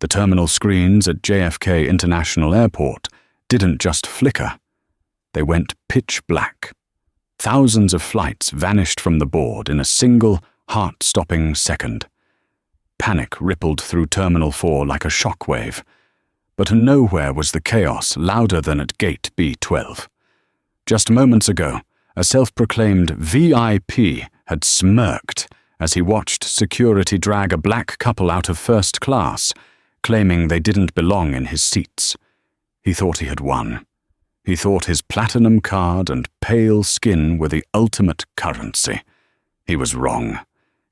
The terminal screens at JFK International Airport didn't just flicker. They went pitch black. Thousands of flights vanished from the board in a single, heart-stopping second. Panic rippled through Terminal 4 like a shockwave. But nowhere was the chaos louder than at Gate B12. Just moments ago, a self-proclaimed VIP had smirked as he watched security drag a black couple out of first class, claiming they didn't belong in his seats. He thought he had won. He thought his platinum card and pale skin were the ultimate currency. He was wrong.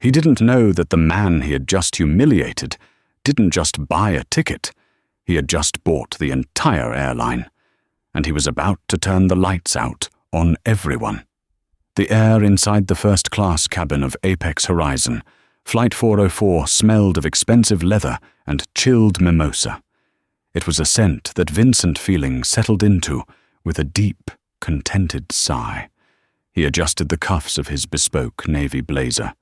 He didn't know that the man he had just humiliated didn't just buy a ticket. He had just bought the entire airline, and he was about to turn the lights out on everyone. The air inside the first-class cabin of Apex Horizon, Flight 404 smelled of expensive leather and chilled mimosa. It was a scent that Vincent feeling settled into with a deep, contented sigh. He adjusted the cuffs of his bespoke navy blazer,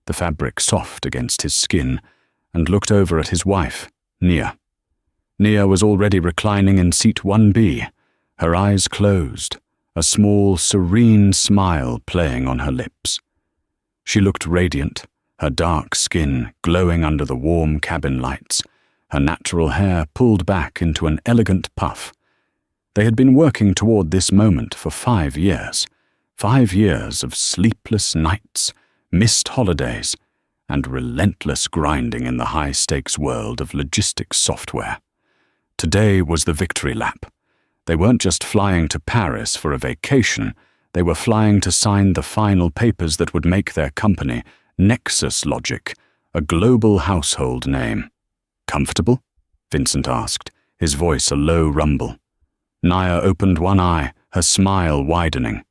the fabric soft against his skin, and looked over at his wife, Nia. Nia was already reclining in seat 1B, her eyes closed, a small, serene smile playing on her lips. She looked radiant, her dark skin glowing under the warm cabin lights, her natural hair pulled back into an elegant puff. They had been working toward this moment for 5 years, 5 years of sleepless nights, missed holidays, and relentless grinding in the high-stakes world of logistics software. Today was the victory lap. They weren't just flying to Paris for a vacation, they were flying to sign the final papers that would make their company, Nexus Logic, a global household name. "Comfortable?" Vincent asked, his voice a low rumble. Nia opened one eye, her smile widening.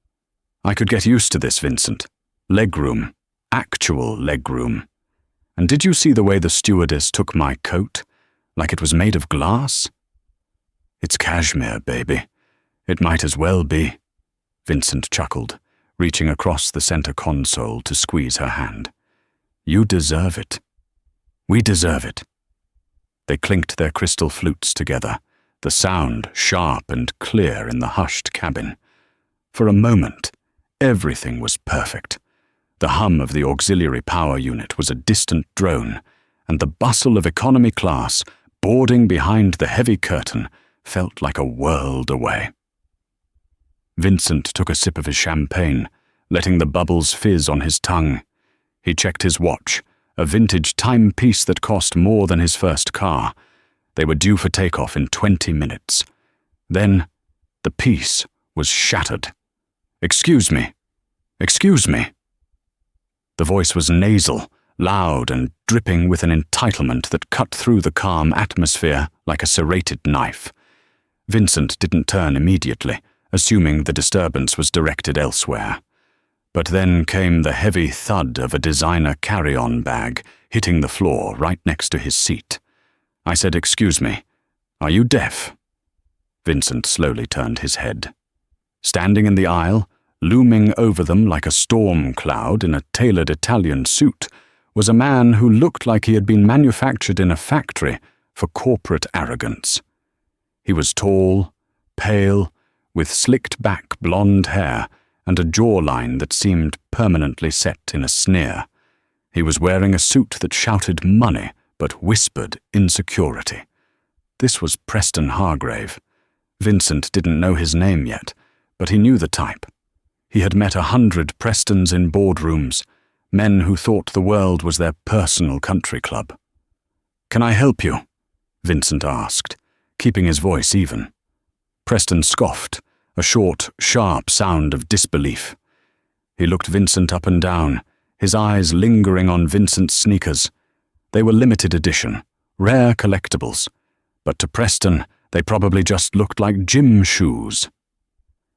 "I could get used to this, Vincent. Legroom. Actual legroom. And did you see the way the stewardess took my coat? Like it was made of glass?" "It's cashmere, baby. It might as well be." Vincent chuckled, reaching across the center console to squeeze her hand. "You deserve it. We deserve it." They clinked their crystal flutes together, the sound sharp and clear in the hushed cabin. For a moment, everything was perfect. The hum of the auxiliary power unit was a distant drone, and the bustle of economy class, boarding behind the heavy curtain, felt like a world away. Vincent took a sip of his champagne, letting the bubbles fizz on his tongue. He checked his watch, a vintage timepiece that cost more than his first car. They were due for takeoff in 20 minutes. Then, the piece was shattered. "Excuse me. Excuse me." The voice was nasal, loud and dripping with an entitlement that cut through the calm atmosphere like a serrated knife. Vincent didn't turn immediately, assuming the disturbance was directed elsewhere. But then came the heavy thud of a designer carry-on bag hitting the floor right next to his seat. I said, "Excuse me, are you deaf?" Vincent slowly turned his head. Standing in the aisle, looming over them like a storm cloud in a tailored Italian suit, was a man who looked like he had been manufactured in a factory for corporate arrogance. He was tall, pale, with slicked-back blonde hair and a jawline that seemed permanently set in a sneer. He was wearing a suit that shouted money but whispered insecurity. This was Preston Hargrave. Vincent didn't know his name yet, but he knew the type. He had met 100 Prestons in boardrooms, men who thought the world was their personal country club. "Can I help you?" Vincent asked, keeping his voice even. Preston scoffed, a short, sharp sound of disbelief. He looked Vincent up and down, his eyes lingering on Vincent's sneakers. They were limited edition, rare collectibles, but to Preston they probably just looked like gym shoes.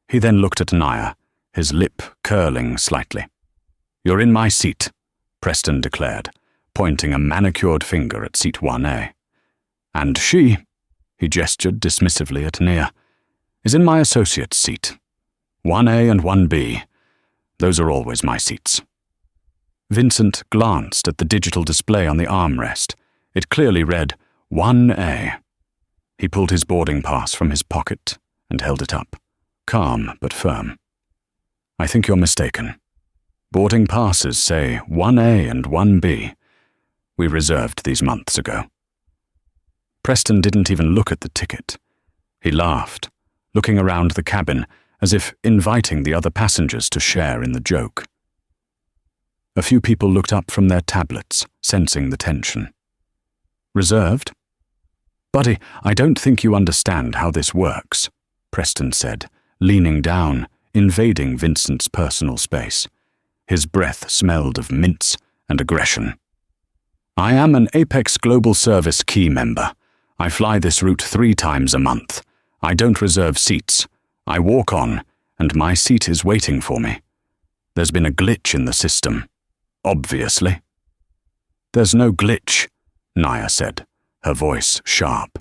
He then looked at Nia, his lip curling slightly. "You're in my seat," Preston declared, pointing a manicured finger at seat 1A. "And she," he gestured dismissively at Nia, "is in my associate's seat. 1A and 1B. Those are always my seats." Vincent glanced at the digital display on the armrest. It clearly read 1A. He pulled his boarding pass from his pocket and held it up, calm but firm. I think you're mistaken. Boarding passes say 1A and 1B. We reserved these months ago. Preston didn't even look at the ticket. He laughed, looking around the cabin as if inviting the other passengers to share in the joke. A few people looked up from their tablets, sensing the tension. Reserved? Buddy, I don't think you understand how this works, Preston said, leaning down, invading Vincent's personal space. His breath smelled of mints and aggression. I am an Apex Global Service key member. I fly this route 3 times a month. I don't reserve seats. I walk on, and my seat is waiting for me. There's been a glitch in the system. Obviously. There's no glitch, Naya said, her voice sharp.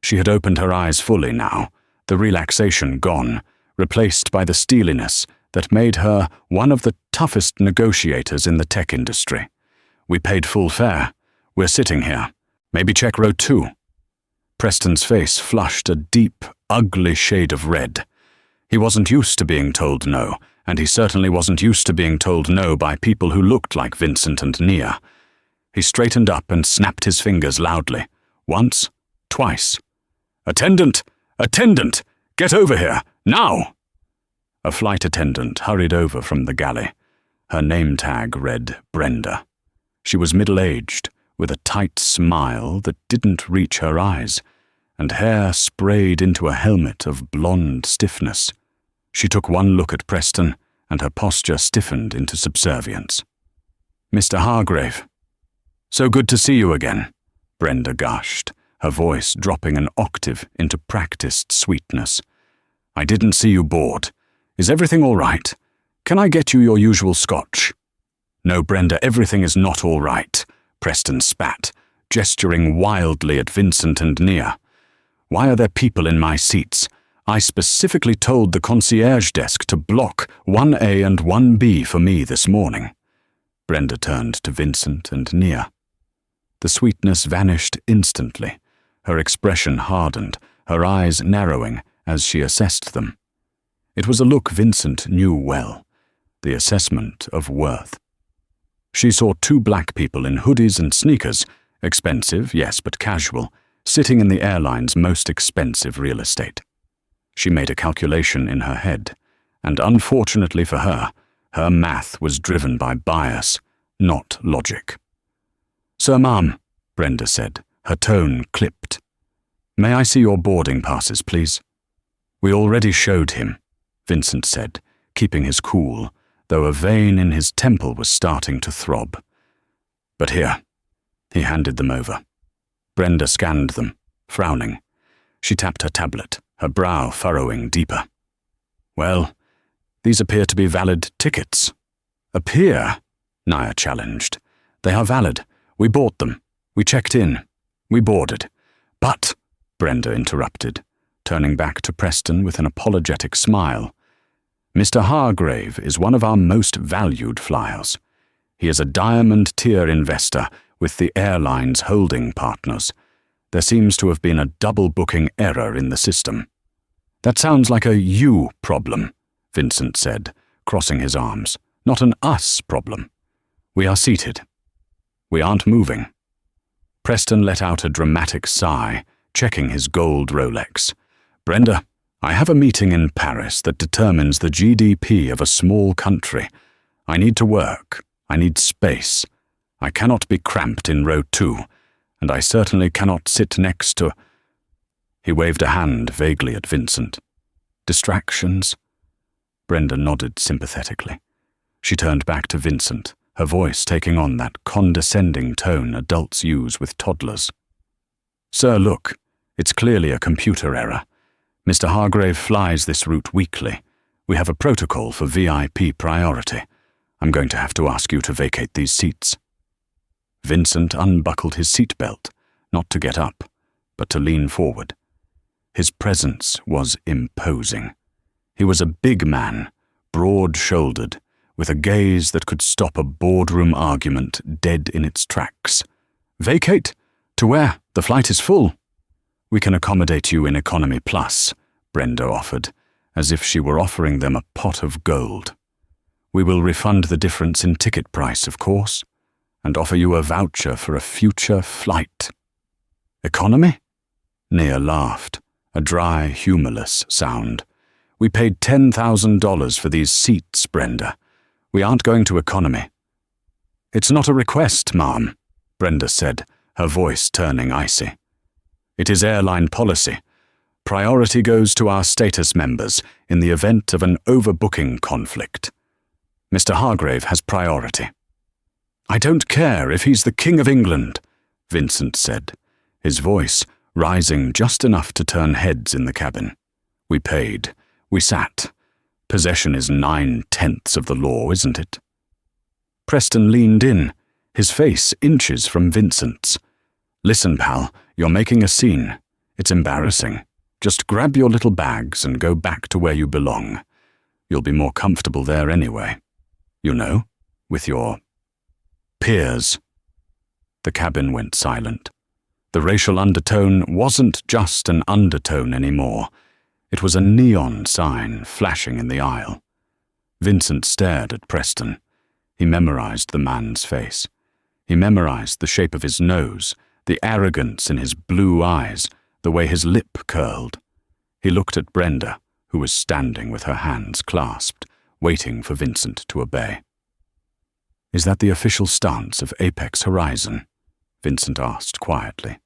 She had opened her eyes fully now, the relaxation gone, replaced by the steeliness that made her one of the toughest negotiators in the tech industry. We paid full fare. We're sitting here. Maybe check row 2. Preston's face flushed a deep, ugly shade of red. He wasn't used to being told no, and he certainly wasn't used to being told no by people who looked like Vincent and Nia. He straightened up and snapped his fingers loudly. Once, twice. Attendant! Attendant! Get over here! Now! A flight attendant hurried over from the galley. Her name tag read Brenda. She was middle-aged, with a tight smile that didn't reach her eyes, and hair sprayed into a helmet of blonde stiffness. She took one look at Preston, and her posture stiffened into subservience. Mr. Hargrave. So good to see you again, Brenda gushed, her voice dropping an octave into practiced sweetness. I didn't see you board. Is everything all right? Can I get you your usual scotch? No, Brenda, everything is not all right, Preston spat, gesturing wildly at Vincent and Nia. Why are there people in my seats? I specifically told the concierge desk to block 1A and 1B for me this morning. Brenda turned to Vincent and Nia. The sweetness vanished instantly. Her expression hardened, her eyes narrowing as she assessed them. It was a look Vincent knew well, the assessment of worth. She saw 2 black people in hoodies and sneakers, expensive, yes, but casual, sitting in the airline's most expensive real estate. She made a calculation in her head, and unfortunately for her, her math was driven by bias, not logic. Sir, ma'am, Brenda said, her tone clipped. May I see your boarding passes, please? We already showed him, Vincent said, keeping his cool, though a vein in his temple was starting to throb. But here, he handed them over. Brenda scanned them, frowning. She tapped her tablet, her brow furrowing deeper. Well, these appear to be valid tickets. Appear? Naya challenged. They are valid. We bought them. We checked in. We boarded. But, Brenda interrupted, turning back to Preston with an apologetic smile. Mr. Hargrave is one of our most valued flyers. He is a diamond-tier investor with the airline's holding partners. There seems to have been a double-booking error in the system. That sounds like a you problem, Vincent said, crossing his arms, not an us problem. We are seated. We aren't moving. Preston let out a dramatic sigh, checking his gold Rolex. Brenda, I have a meeting in Paris that determines the GDP of a small country. I need to work. I need space. I cannot be cramped in row 2, and I certainly cannot sit next to... He waved a hand vaguely at Vincent. Distractions? Brenda nodded sympathetically. She turned back to Vincent, her voice taking on that condescending tone adults use with toddlers. Sir, look, it's clearly a computer error. Mr. Hargrave flies this route weekly. We have a protocol for VIP priority. I'm going to have to ask you to vacate these seats. Vincent unbuckled his seatbelt, not to get up, but to lean forward. His presence was imposing. He was a big man, broad-shouldered, with a gaze that could stop a boardroom argument dead in its tracks. Vacate? To where? The flight is full. We can accommodate you in Economy Plus, Brenda offered, as if she were offering them a pot of gold. We will refund the difference in ticket price, of course, and offer you a voucher for a future flight. Economy? Nia laughed, a dry, humorless sound. We paid $10,000 for these seats, Brenda. We aren't going to economy. It's not a request, ma'am, Brenda said, her voice turning icy. It is airline policy. Priority goes to our status members in the event of an overbooking conflict. Mr. Hargrave has priority. I don't care if he's the King of England, Vincent said, his voice rising just enough to turn heads in the cabin. We paid. We sat. Possession is 9/10 of the law, isn't it? Preston leaned in, his face inches from Vincent's. Listen, pal, you're making a scene. It's embarrassing. Just grab your little bags and go back to where you belong. You'll be more comfortable there anyway. You know, with your peers. The cabin went silent. The racial undertone wasn't just an undertone anymore. It was a neon sign flashing in the aisle. Vincent stared at Preston. He memorized the man's face. He memorized the shape of his nose, the arrogance in his blue eyes, the way his lip curled. He looked at Brenda, who was standing with her hands clasped, waiting for Vincent to obey. Is that the official stance of Apex Horizon? Vincent asked quietly.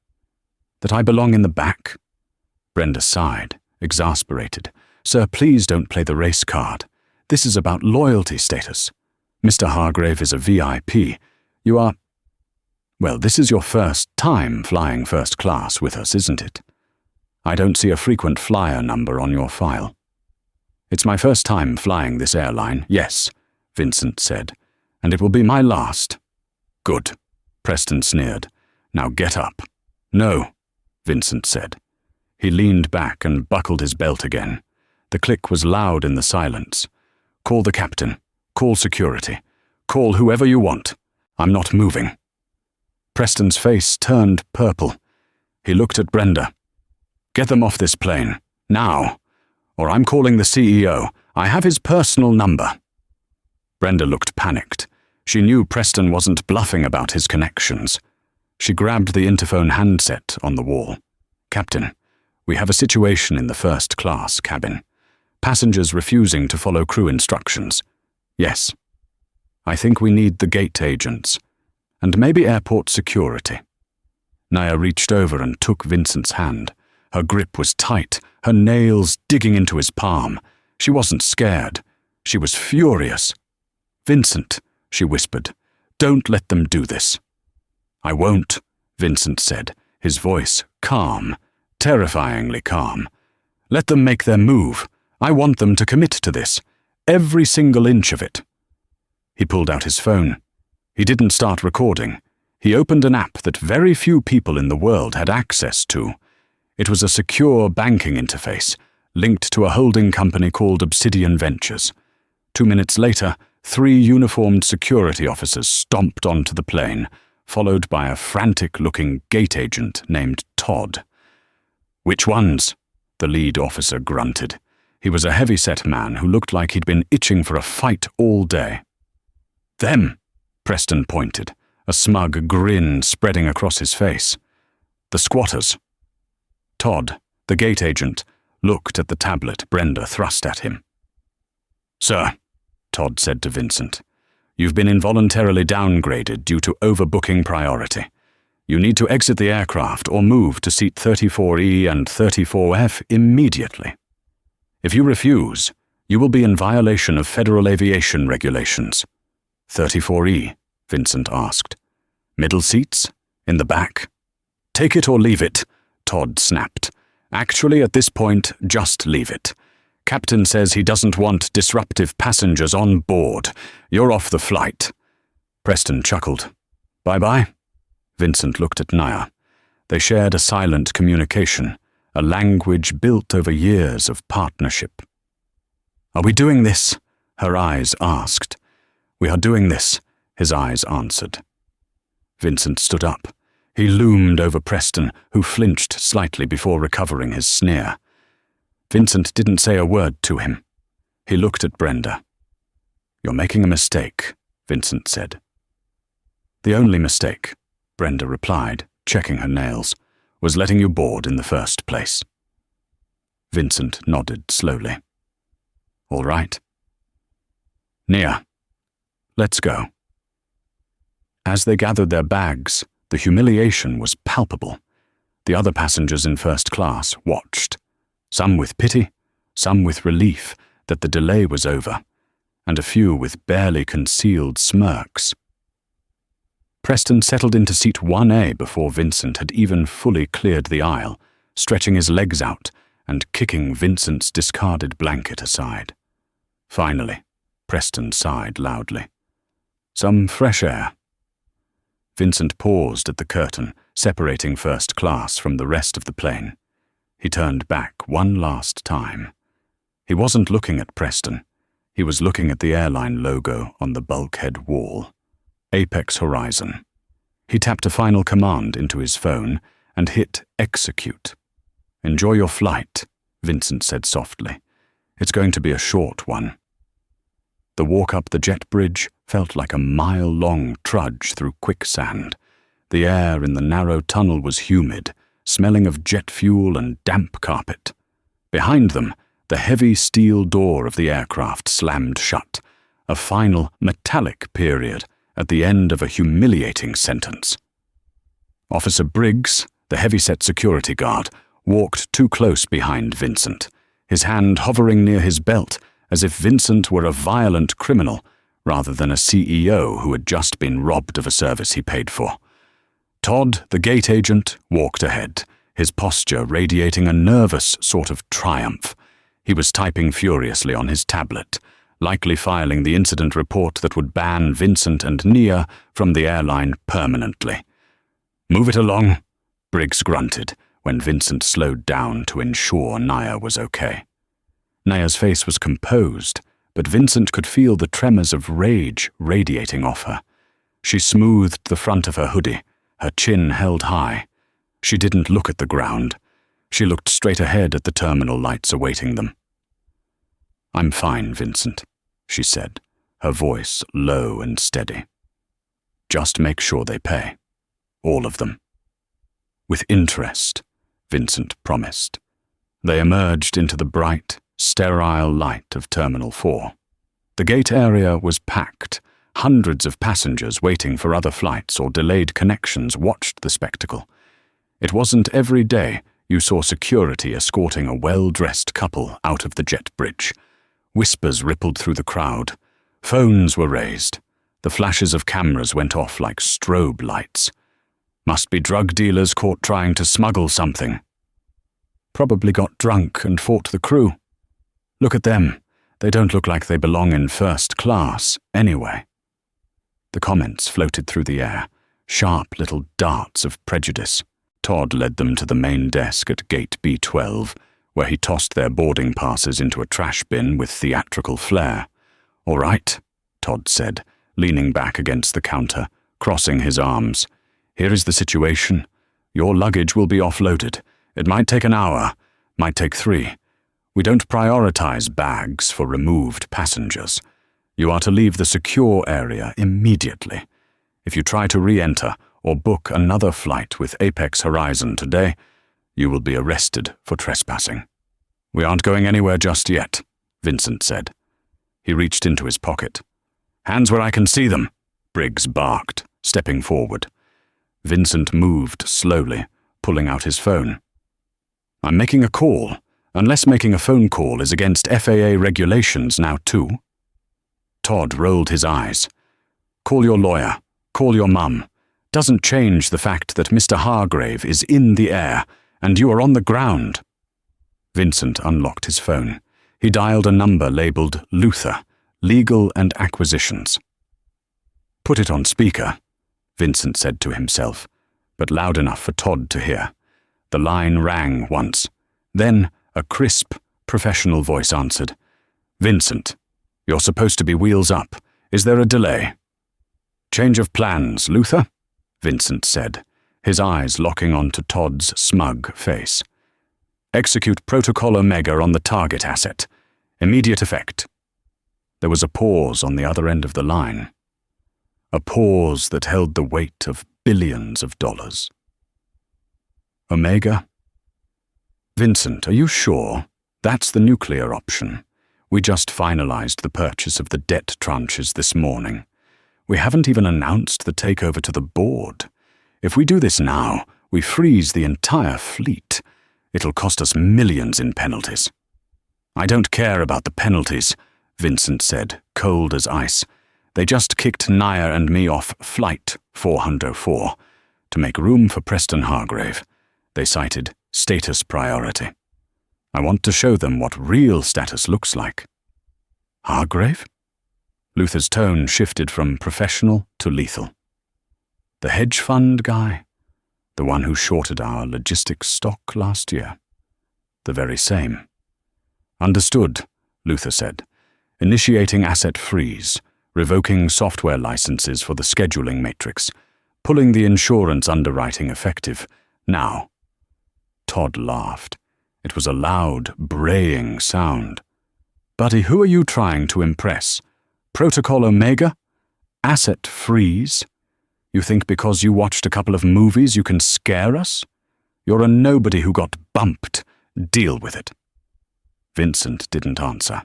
That I belong in the back? Brenda sighed, exasperated. Sir, please don't play the race card. This is about loyalty status. Mr. Hargrave is a VIP. You are... Well, this is your first time flying first class with us, isn't it? I don't see a frequent flyer number on your file. It's my first time flying this airline, yes, Vincent said, and it will be my last. Good, Preston sneered. Now get up. No, Vincent said. He leaned back and buckled his belt again. The click was loud in the silence. Call the captain. Call security. Call whoever you want. I'm not moving. Preston's face turned purple. He looked at Brenda. Get them off this plane, now, or I'm calling the CEO. I have his personal number. Brenda looked panicked. She knew Preston wasn't bluffing about his connections. She grabbed the interphone handset on the wall. Captain, we have a situation in the first class cabin. Passengers refusing to follow crew instructions. Yes. I think we need the gate agents. And maybe airport security. Nia reached over and took Vincent's hand. Her grip was tight, her nails digging into his palm. She wasn't scared. She was furious. Vincent, she whispered, don't let them do this. I won't, Vincent said, his voice calm, terrifyingly calm. Let them make their move. I want them to commit to this. Every single inch of it. He pulled out his phone. He didn't start recording. He opened an app that very few people in the world had access to. It was a secure banking interface, linked to a holding company called Obsidian Ventures. 2 minutes later, 3 uniformed security officers stomped onto the plane, followed by a frantic-looking gate agent named Todd. Which ones? The lead officer grunted. He was a heavy-set man who looked like he'd been itching for a fight all day. Them, Preston pointed, a smug grin spreading across his face. The squatters. Todd, the gate agent, looked at the tablet Brenda thrust at him. Sir, Todd said to Vincent, you've been involuntarily downgraded due to overbooking priority. You need to exit the aircraft or move to seat 34E and 34F immediately. If you refuse, you will be in violation of federal aviation regulations. 34E, Vincent asked. Middle seats? In the back? Take it or leave it, Todd snapped. Actually, at this point, just leave it. Captain says he doesn't want disruptive passengers on board. You're off the flight. Preston chuckled. Bye-bye. Vincent looked at Nia. They shared a silent communication, a language built over years of partnership. Are we doing this? Her eyes asked. We are doing this, his eyes answered. Vincent stood up. He loomed over Preston, who flinched slightly before recovering his sneer. Vincent didn't say a word to him. He looked at Brenda. "You're making a mistake," Vincent said. "The only mistake," Brenda replied, checking her nails, "was letting you board in the first place." Vincent nodded slowly. "All right." "Nia, let's go." As they gathered their bags, the humiliation was palpable. The other passengers in first class watched, some with pity, some with relief that the delay was over, and a few with barely concealed smirks. Preston settled into seat 1A before Vincent had even fully cleared the aisle, stretching his legs out and kicking Vincent's discarded blanket aside. Finally, Preston sighed loudly. Some fresh air. Vincent paused at the curtain, separating first class from the rest of the plane. He turned back one last time. He wasn't looking at Preston. He was looking at the airline logo on the bulkhead wall. Apex Horizon. He tapped a final command into his phone and hit execute. "Enjoy your flight," Vincent said softly. "It's going to be a short one." The walk up the jet bridge felt like a mile-long trudge through quicksand. The air in the narrow tunnel was humid, smelling of jet fuel and damp carpet. Behind them, the heavy steel door of the aircraft slammed shut, a final metallic period at the end of a humiliating sentence. Officer Briggs, the heavy-set security guard, walked too close behind Vincent, his hand hovering near his belt as if Vincent were a violent criminal rather than a CEO who had just been robbed of a service he paid for. Todd, the gate agent, walked ahead, his posture radiating a nervous sort of triumph. He was typing furiously on his tablet, likely filing the incident report that would ban Vincent and Nia from the airline permanently. "Move it along," Briggs grunted when Vincent slowed down to ensure Nia was okay. Nia's face was composed, but Vincent could feel the tremors of rage radiating off her. She smoothed the front of her hoodie, her chin held high. She didn't look at the ground. She looked straight ahead at the terminal lights awaiting them. "I'm fine, Vincent," she said, her voice low and steady. "Just make sure they pay. All of them." "With interest," Vincent promised. They emerged into the bright, sterile light of Terminal 4. The gate area was packed. Hundreds of passengers waiting for other flights or delayed connections watched the spectacle. It wasn't every day you saw security escorting a well-dressed couple out of the jet bridge. Whispers rippled through the crowd. Phones were raised. The flashes of cameras went off like strobe lights. Must be drug dealers caught trying to smuggle something. Probably got drunk and fought the crew. Look at them. They don't look like they belong in first class, anyway. The comments floated through the air, sharp little darts of prejudice. Todd led them to the main desk at gate B12, where he tossed their boarding passes into a trash bin with theatrical flair. "All right," Todd said, leaning back against the counter, crossing his arms. "Here is the situation. Your luggage will be offloaded. It might take an hour, might take 3. We don't prioritize bags for removed passengers. You are to leave the secure area immediately. If you try to re-enter or book another flight with Apex Horizon today, you will be arrested for trespassing." "We aren't going anywhere just yet," Vincent said. He reached into his pocket. "Hands where I can see them," Briggs barked, stepping forward. Vincent moved slowly, pulling out his phone. "I'm making a call, unless making a phone call is against FAA regulations now too." Todd rolled his eyes. "Call your lawyer. Call your mum. Doesn't change the fact that Mr. Hargrave is in the air and you are on the ground." Vincent unlocked his phone. He dialed a number labeled Luther, Legal and Acquisitions. "Put it on speaker," Vincent said to himself, but loud enough for Todd to hear. The line rang once. Then a crisp, professional voice answered. "Vincent, you're supposed to be wheels up. Is there a delay?" "Change of plans, Luther?" Vincent said, his eyes locking onto Todd's smug face. "Execute Protocol Omega on the target asset. Immediate effect." There was a pause on the other end of the line. A pause that held the weight of billions of dollars. "Omega? Vincent, are you sure? That's the nuclear option. We just finalized the purchase of the debt tranches this morning. We haven't even announced the takeover to the board. If we do this now, we freeze the entire fleet. It'll cost us millions in penalties." "I don't care about the penalties," Vincent said, cold as ice. "They just kicked Naya and me off Flight 404 to make room for Preston Hargrave. They cited status priority. I want to show them what real status looks like." "Hargrave?" Luther's tone shifted from professional to lethal. "The hedge fund guy? The one who shorted our logistics stock last year?" "The very same." "Understood," Luther said. "Initiating asset freeze, revoking software licenses for the scheduling matrix, pulling the insurance underwriting effective. Now." Todd laughed. It was a loud, braying sound. "Buddy, who are you trying to impress? Protocol Omega? Asset freeze? You think because you watched a couple of movies you can scare us? You're a nobody who got bumped. Deal with it." Vincent didn't answer.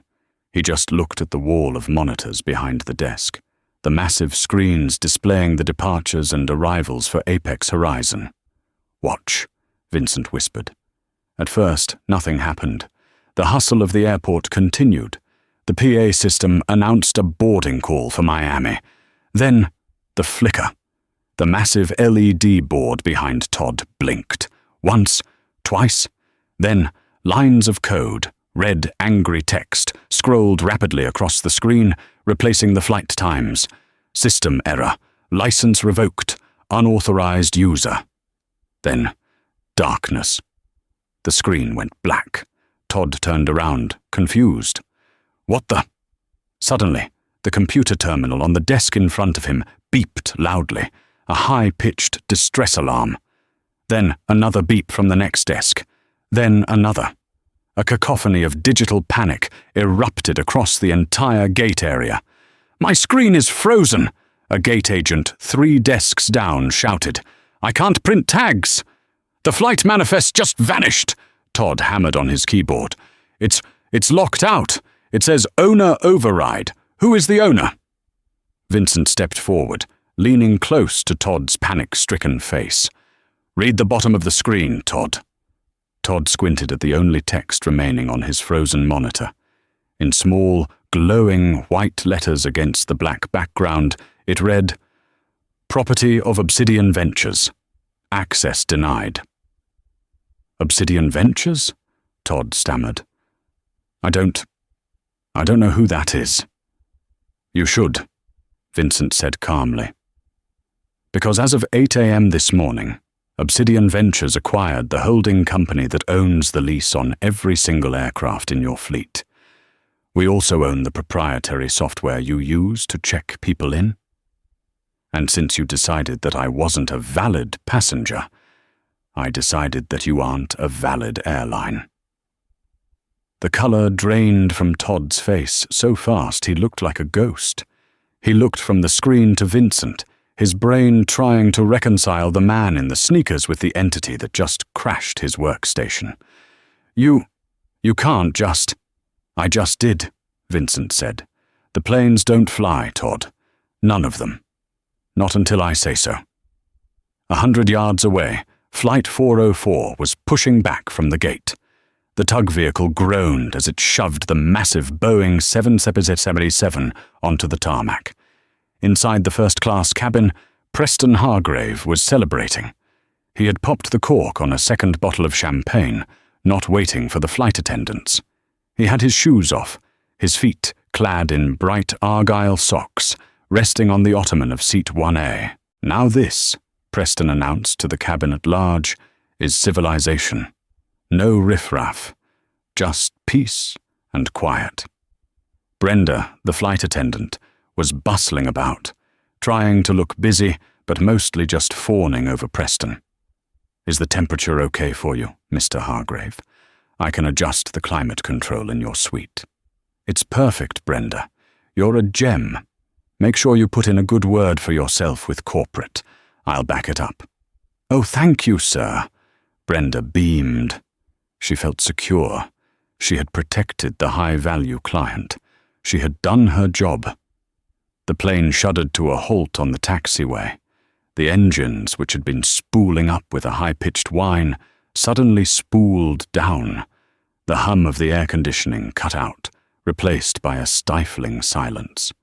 He just looked at the wall of monitors behind the desk, the massive screens displaying the departures and arrivals for Apex Horizon. "Watch," Vincent whispered. At first, nothing happened. The hustle of the airport continued. The PA system announced a boarding call for Miami. Then, the flicker. The massive LED board behind Todd blinked. Once, twice. Then, lines of code, red angry text, scrolled rapidly across the screen, replacing the flight times. "System error. License revoked. Unauthorized user." Then, darkness. The screen went black. Todd turned around, confused. "What the?" Suddenly, the computer terminal on the desk in front of him beeped loudly, a high-pitched distress alarm. Then another beep from the next desk. Then another. A cacophony of digital panic erupted across the entire gate area. "My screen is frozen!" a gate agent 3 desks down shouted. "I can't print tags!" "The flight manifest just vanished!" Todd hammered on his keyboard. It's locked out. It says owner override. Who is the owner?" Vincent stepped forward, leaning close to Todd's panic-stricken face. "Read the bottom of the screen, Todd." Todd squinted at the only text remaining on his frozen monitor. In small, glowing white letters against the black background, it read, "Property of Obsidian Ventures. Access denied." "Obsidian Ventures?" Todd stammered. I don't know who that is." "You should," Vincent said calmly. "Because as of 8 a.m. this morning, Obsidian Ventures acquired the holding company that owns the lease on every single aircraft in your fleet. We also own the proprietary software you use to check people in. And since you decided that I wasn't a valid passenger, I decided that you aren't a valid airline." The color drained from Todd's face so fast he looked like a ghost. He looked from the screen to Vincent, his brain trying to reconcile the man in the sneakers with the entity that just crashed his workstation. You can't just—" "I just did," Vincent said. "The planes don't fly, Todd. None of them. Not until I say so." 100 yards away, Flight 404 was pushing back from the gate. The tug vehicle groaned as it shoved the massive Boeing 777 onto the tarmac. Inside the first-class cabin, Preston Hargrave was celebrating. He had popped the cork on a second bottle of champagne, not waiting for the flight attendants. He had his shoes off, his feet clad in bright argyle socks, resting on the ottoman of seat 1A. "Now this," Preston announced to the cabin at large, "is civilization. No riffraff, just peace and quiet." Brenda, the flight attendant, was bustling about, trying to look busy but mostly just fawning over Preston. Is the temperature okay for you, Mr. Hargrave? I can adjust the climate control in your suite. It's perfect, Brenda. You're a gem. Make sure you put in a good word for yourself with corporate. I'll back it up. Oh, thank you, sir. Brenda beamed. She felt secure. She had protected the high-value client. She had done her job. The plane shuddered to a halt on the taxiway. The engines, which had been spooling up with a high-pitched whine, suddenly spooled down. The hum of the air conditioning cut out, replaced by a stifling silence.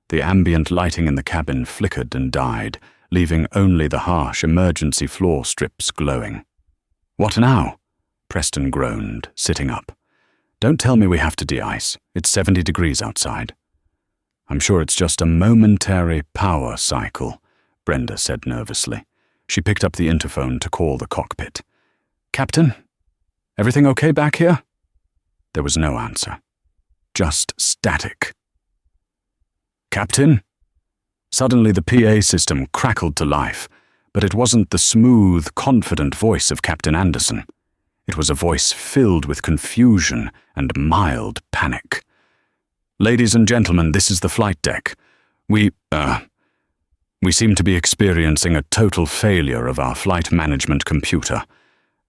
The ambient lighting in the cabin flickered and died, leaving only the harsh emergency floor strips glowing. What now? Preston groaned, sitting up. Don't tell me we have to de-ice. It's 70 degrees outside. I'm sure it's just a momentary power cycle, Brenda said nervously. She picked up the interphone to call the cockpit. Captain? Everything okay back here? There was no answer. Just static. Captain? Suddenly the PA system crackled to life, but it wasn't the smooth, confident voice of Captain Anderson. It was a voice filled with confusion and mild panic. Ladies and gentlemen, this is the flight deck. We seem to be experiencing a total failure of our flight management computer.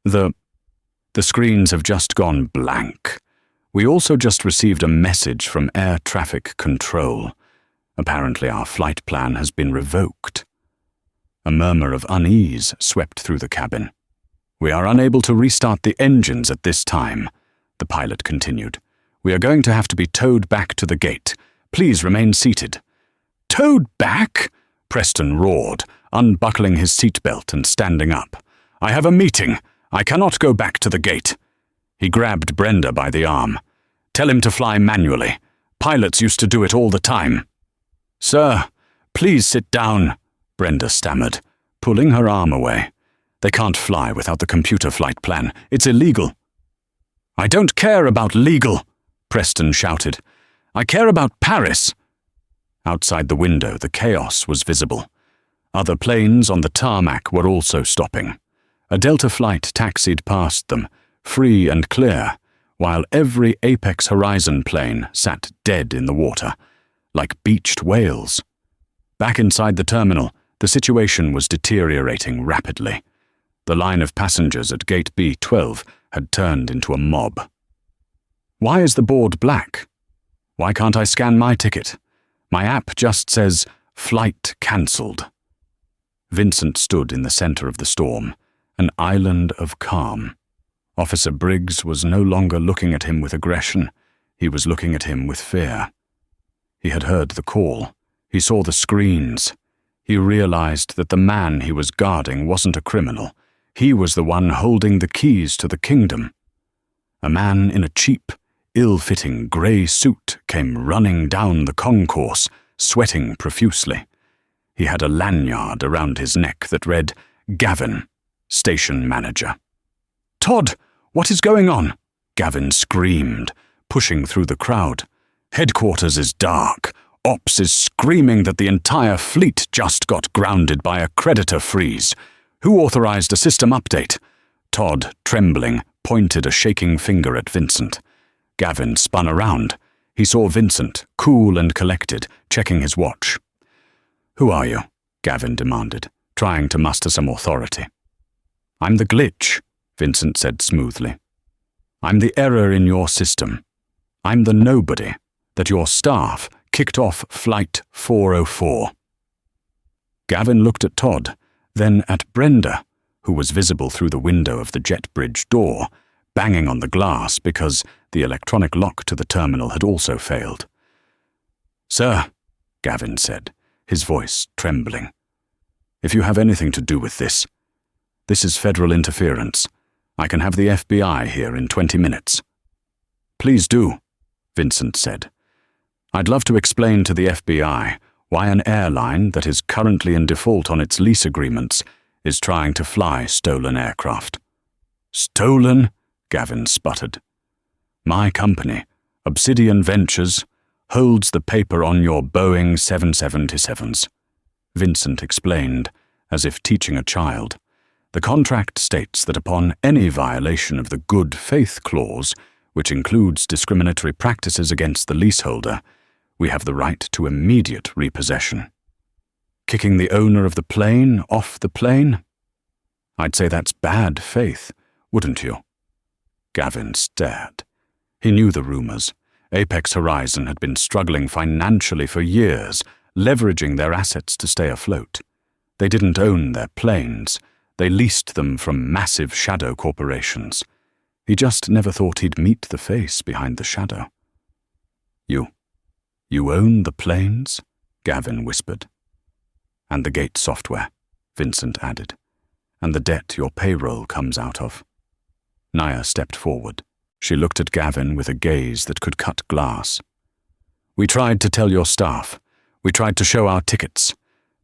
The screens have just gone blank. We also just received a message from air traffic control. Apparently our flight plan has been revoked. A murmur of unease swept through the cabin. We are unable to restart the engines at this time, the pilot continued. We are going to have to be towed back to the gate. Please remain seated. Towed back? Preston roared, unbuckling his seatbelt and standing up. I have a meeting. I cannot go back to the gate. He grabbed Brenda by the arm. Tell him to fly manually. Pilots used to do it all the time. Sir, please sit down, Brenda stammered, pulling her arm away. They can't fly without the computer flight plan. It's illegal. I don't care about legal, Preston shouted. I care about Paris. Outside the window, the chaos was visible. Other planes on the tarmac were also stopping. A Delta flight taxied past them, free and clear, while every Apex Horizon plane sat dead in the water, like beached whales. Back inside the terminal, the situation was deteriorating rapidly. The line of passengers at Gate B12 had turned into a mob. Why is the board black? Why can't I scan my ticket? My app just says, flight cancelled. Vincent stood in the center of the storm, an island of calm. Officer Briggs was no longer looking at him with aggression. He was looking at him with fear. He had heard the call. He saw the screens. He realized that the man he was guarding wasn't a criminal. He was the one holding the keys to the kingdom. A man in a cheap, ill-fitting grey suit came running down the concourse, sweating profusely. He had a lanyard around his neck that read, Gavin, Station Manager. Todd, what is going on? Gavin screamed, pushing through the crowd. Headquarters is dark. Ops is screaming that the entire fleet just got grounded by a creditor freeze. Who authorized a system update? Todd, trembling, pointed a shaking finger at Vincent. Gavin spun around. He saw Vincent, cool and collected, checking his watch. Who are you? Gavin demanded, trying to muster some authority. I'm the glitch, Vincent said smoothly. I'm the error in your system. I'm the nobody that your staff kicked off Flight 404. Gavin looked at Todd, then at Brenda, who was visible through the window of the jet bridge door, banging on the glass because the electronic lock to the terminal had also failed. Sir, Gavin said, his voice trembling, if you have anything to do with this is federal interference. I can have the FBI here in 20 minutes. Please do, Vincent said. I'd love to explain to the FBI why an airline that is currently in default on its lease agreements is trying to fly stolen aircraft. Stolen? Gavin sputtered. My company, Obsidian Ventures, holds the paper on your Boeing 777s. Vincent explained, as if teaching a child. The contract states that upon any violation of the good faith clause, which includes discriminatory practices against the leaseholder, we have the right to immediate repossession. Kicking the owner of the plane off the plane? I'd say that's bad faith, wouldn't you? Gavin stared. He knew the rumors. Apex Horizon had been struggling financially for years, leveraging their assets to stay afloat. They didn't own their planes. They leased them from massive shadow corporations. He just never thought he'd meet the face behind the shadow. You own the planes? Gavin whispered. And the gate software, Vincent added. And the debt your payroll comes out of. Naya stepped forward. She looked at Gavin with a gaze that could cut glass. We tried to tell your staff. We tried to show our tickets,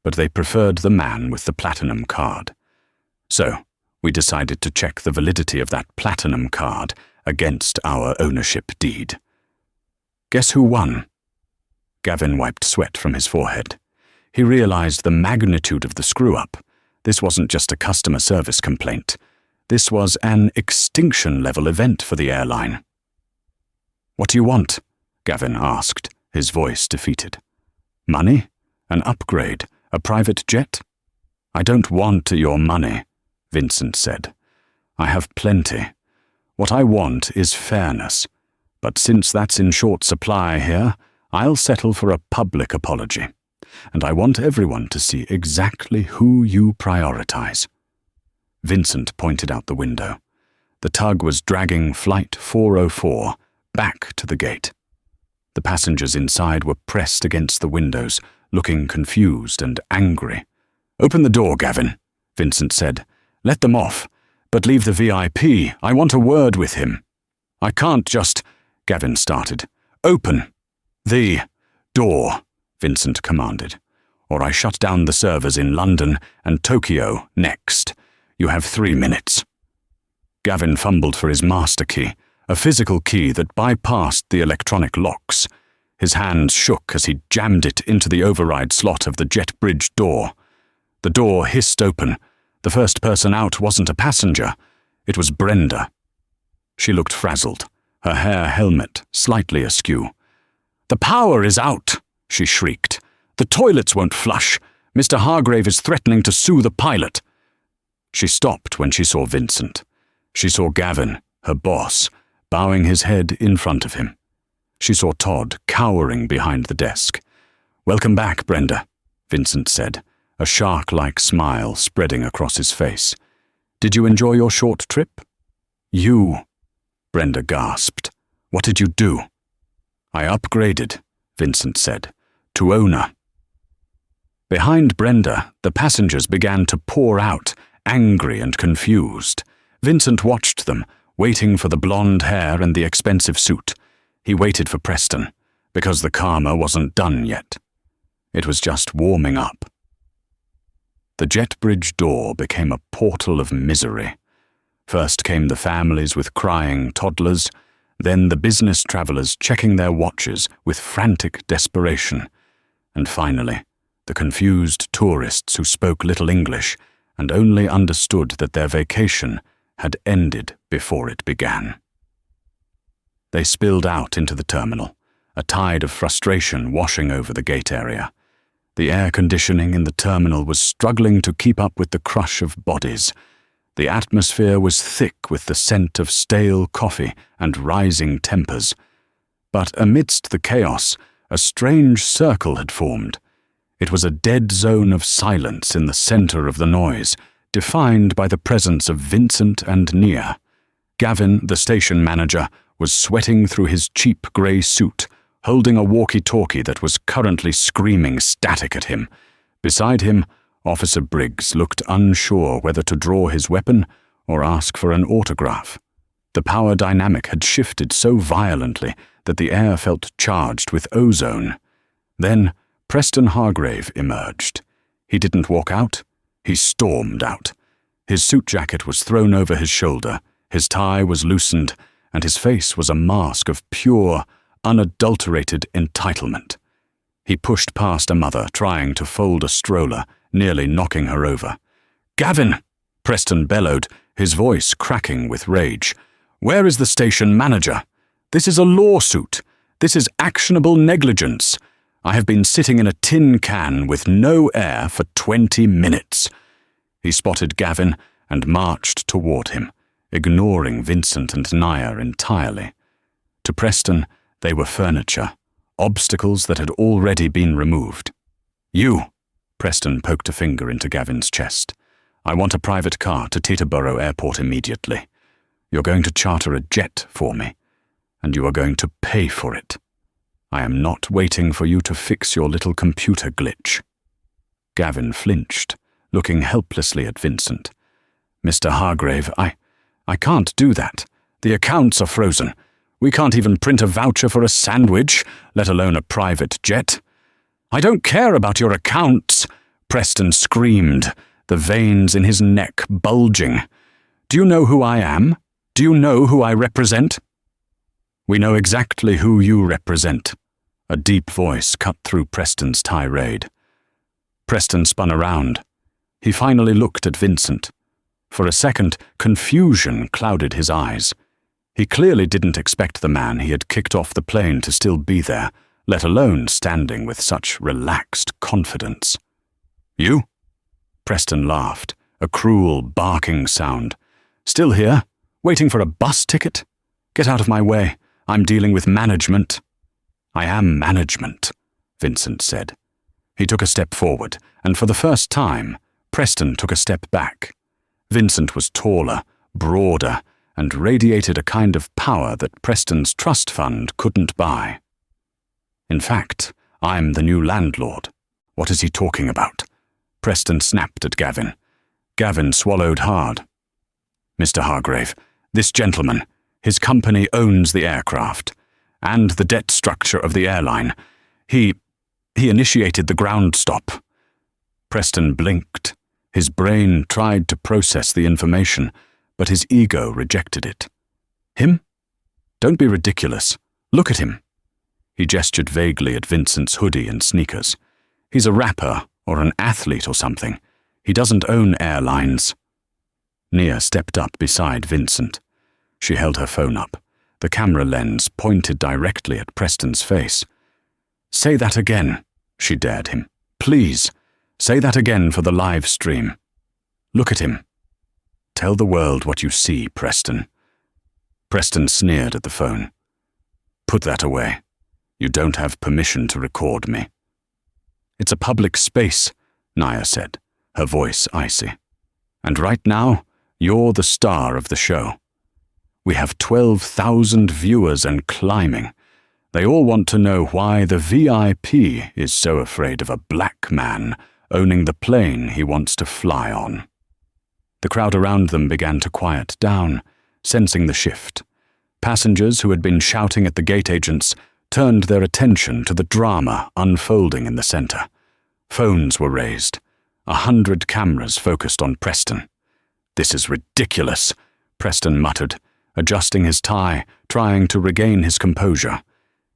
but they preferred the man with the platinum card. So, we decided to check the validity of that platinum card against our ownership deed. Guess who won? Gavin wiped sweat from his forehead. He realized the magnitude of the screw-up. This wasn't just a customer service complaint. This was an extinction-level event for the airline. What do you want? Gavin asked, his voice defeated. Money? An upgrade? A private jet? I don't want your money, Vincent said. I have plenty. What I want is fairness. But since that's in short supply here, I'll settle for a public apology. And I want everyone to see exactly who you prioritize. Vincent pointed out the window. The tug was dragging Flight 404 back to the gate. The passengers inside were pressed against the windows, looking confused and angry. Open the door, Gavin, Vincent said. Let them off, but leave the VIP. I want a word with him. I can't just... Gavin started. Open the door, Vincent commanded, or I shut down the servers in London and Tokyo next. You have 3 minutes. Gavin fumbled for his master key, a physical key that bypassed the electronic locks. His hands shook as he jammed it into the override slot of the jet bridge door. The door hissed open. The first person out wasn't a passenger. It was Brenda. She looked frazzled, her hair helmet slightly askew. The power is out, she shrieked. The toilets won't flush. Mr. Hargrave is threatening to sue the pilot. She stopped when she saw Vincent. She saw Gavin, her boss, bowing his head in front of him. She saw Todd cowering behind the desk. Welcome back, Brenda, Vincent said, a shark-like smile spreading across his face. Did you enjoy your short trip? You, Brenda gasped. What did you do? I upgraded, Vincent said, to owner. Behind Brenda, the passengers began to pour out, angry and confused. Vincent watched them, waiting for the blonde hair and the expensive suit. He waited for Preston, because the karma wasn't done yet. It was just warming up. The jet bridge door became a portal of misery. First came the families with crying toddlers, then the business travelers checking their watches with frantic desperation, and finally, the confused tourists who spoke little English and only understood that their vacation had ended before it began. They spilled out into the terminal, a tide of frustration washing over the gate area. The air conditioning in the terminal was struggling to keep up with the crush of bodies. The atmosphere was thick with the scent of stale coffee and rising tempers. But amidst the chaos, a strange circle had formed. It was a dead zone of silence in the center of the noise, defined by the presence of Vincent and Nia. Gavin, the station manager, was sweating through his cheap grey suit, holding a walkie-talkie that was currently screaming static at him. Beside him, Officer Briggs looked unsure whether to draw his weapon or ask for an autograph. The power dynamic had shifted so violently that the air felt charged with ozone. Then Preston Hargrave emerged. He didn't walk out, he stormed out. His suit jacket was thrown over his shoulder, his tie was loosened, and his face was a mask of pure, unadulterated entitlement. He pushed past a mother trying to fold a stroller, nearly knocking her over. "Gavin!" Preston bellowed, his voice cracking with rage. "Where is the station manager? This is a lawsuit. This is actionable negligence. I have been sitting in a tin can with no air for 20 minutes. He spotted Gavin and marched toward him, ignoring Vincent and Naya entirely. To Preston, they were furniture, obstacles that had already been removed. "You," Preston poked a finger into Gavin's chest. "I want a private car to Teterboro Airport immediately. You're going to charter a jet for me, and you are going to pay for it. I am not waiting for you to fix your little computer glitch." Gavin flinched, looking helplessly at Vincent. "Mr. Hargrave, I can't do that. The accounts are frozen. We can't even print a voucher for a sandwich, let alone a private jet." "I don't care about your accounts," Preston screamed, the veins in his neck bulging. "Do you know who I am? Do you know who I represent?" "We know exactly who you represent," a deep voice cut through Preston's tirade. Preston spun around. He finally looked at Vincent. For a second, confusion clouded his eyes. He clearly didn't expect the man he had kicked off the plane to still be there, let alone standing with such relaxed confidence. "You?" Preston laughed, a cruel, barking sound. "Still here? Waiting for a bus ticket? Get out of my way. I'm dealing with management." "I am management," Vincent said. He took a step forward, and for the first time, Preston took a step back. Vincent was taller, broader, and radiated a kind of power that Preston's trust fund couldn't buy. "In fact, I'm the new landlord. What is he talking about?" Preston snapped at Gavin. Gavin swallowed hard. "Mr. Hargrave, this gentleman, his company owns the aircraft, and the debt structure of the airline. He initiated the ground stop." Preston blinked. His brain tried to process the information, but his ego rejected it. "Him? Don't be ridiculous. Look at him." He gestured vaguely at Vincent's hoodie and sneakers. "He's a rapper or an athlete or something. He doesn't own airlines." Nia stepped up beside Vincent. She held her phone up, the camera lens pointed directly at Preston's face. "Say that again," she dared him. "Please, say that again for the live stream. Look at him. Tell the world what you see, Preston." Preston sneered at the phone. "Put that away. You don't have permission to record me." "It's a public space," Naya said, her voice icy. "And right now, you're the star of the show. We have 12,000 viewers and climbing. They all want to know why the VIP is so afraid of a black man owning the plane he wants to fly on." The crowd around them began to quiet down, sensing the shift. Passengers who had been shouting at the gate agents turned their attention to the drama unfolding in the center. Phones were raised. 100 cameras focused on Preston. "This is ridiculous," Preston muttered, adjusting his tie, trying to regain his composure.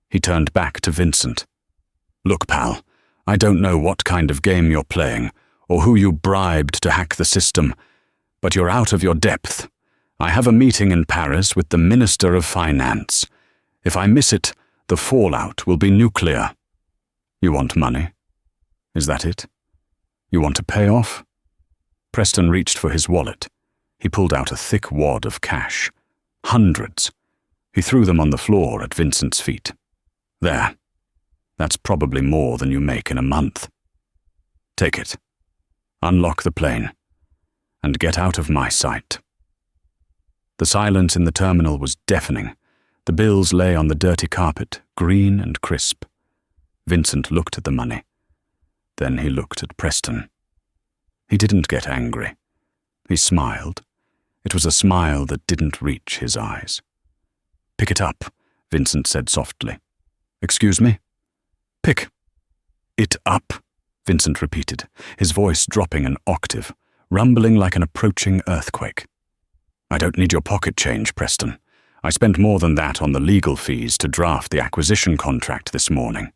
He turned back to Vincent. "Look, pal, I don't know what kind of game you're playing, or who you bribed to hack the system, but you're out of your depth. I have a meeting in Paris with the Minister of Finance. If I miss it, the fallout will be nuclear. You want money? Is that it? You want to pay off?" Preston reached for his wallet. He pulled out a thick wad of cash. Hundreds. He threw them on the floor at Vincent's feet. "There. That's probably more than you make in a month. Take it. Unlock the plane. And get out of my sight." The silence in the terminal was deafening. The bills lay on the dirty carpet, green and crisp. Vincent looked at the money. Then he looked at Preston. He didn't get angry. He smiled. It was a smile that didn't reach his eyes. "Pick it up," Vincent said softly. "Excuse me?" "Pick it up," Vincent repeated, his voice dropping an octave, rumbling like an approaching earthquake. "I don't need your pocket change, Preston. I spent more than that on the legal fees to draft the acquisition contract this morning."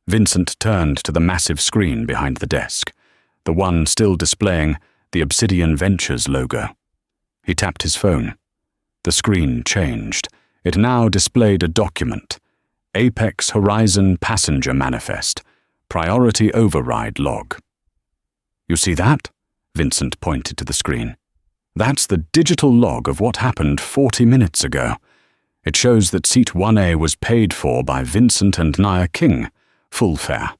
Vincent turned to the massive screen behind the desk, the one still displaying the Obsidian Ventures logo. He tapped his phone. The screen changed. It now displayed a document. Apex Horizon Passenger Manifest. Priority Override Log. You see that? Vincent pointed to the screen. That's the digital log of what happened 40 minutes ago. It shows that Seat 1A was paid for by Vincent and Nia King, full fare.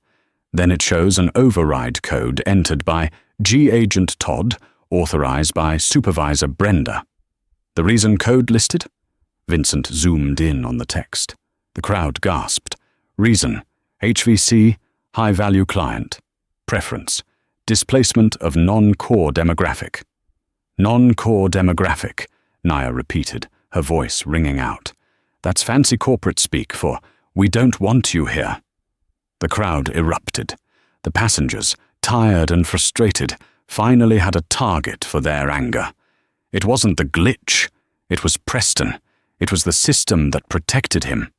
Then it shows an override code entered by G Agent Todd, authorized by Supervisor Brenda. The reason code listed? Vincent zoomed in on the text. The crowd gasped. Reason: HVC, high-value client. Preference: displacement of non-core demographic. Non-core demographic, Nia repeated, her voice ringing out. That's fancy corporate speak for, we don't want you here. The crowd erupted. The passengers, tired and frustrated, finally had a target for their anger. It wasn't the glitch. It was Preston. It was the system that protected him.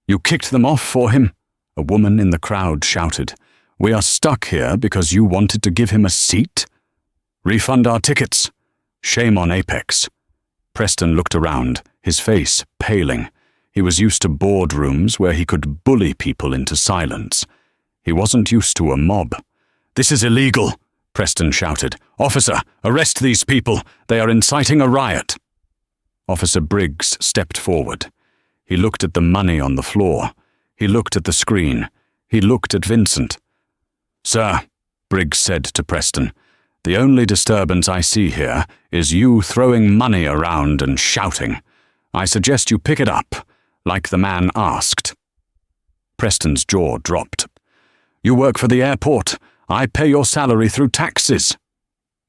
You kicked them off for him? A woman in the crowd shouted. We are stuck here because you wanted to give him a seat? Refund our tickets. Shame on Apex. Preston looked around, his face paling. He was used to boardrooms where he could bully people into silence. He wasn't used to a mob. This is illegal, Preston shouted. Officer, arrest these people. They are inciting a riot. Officer Briggs stepped forward. He looked at the money on the floor. He looked at the screen. He looked at Vincent. Sir, Briggs said to Preston, the only disturbance I see here is you throwing money around and shouting. I suggest you pick it up, like the man asked. Preston's jaw dropped. You work for the airport. I pay your salary through taxes.